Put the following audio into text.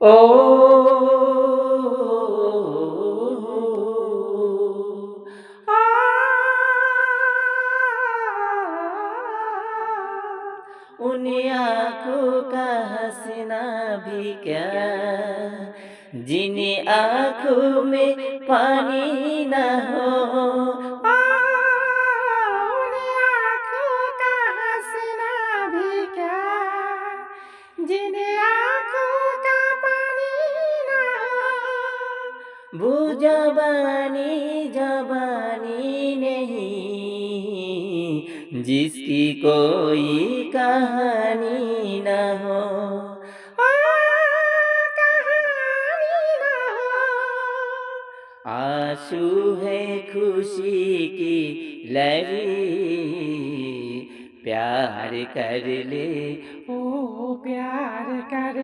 ओ आ उन आँखों का हँसना भी क्या, जिन आँखों में पानी न हो। उन आँखों का हँसना भी क्या, जिन आँखों का पानी न हो। वो जवानी जवानी नहीं, जिसकी कोई कहानी न हो। आ, कहानी न हो। आंसू है खुशी की लहरी, प्यार कर ले, ओ प्यार कर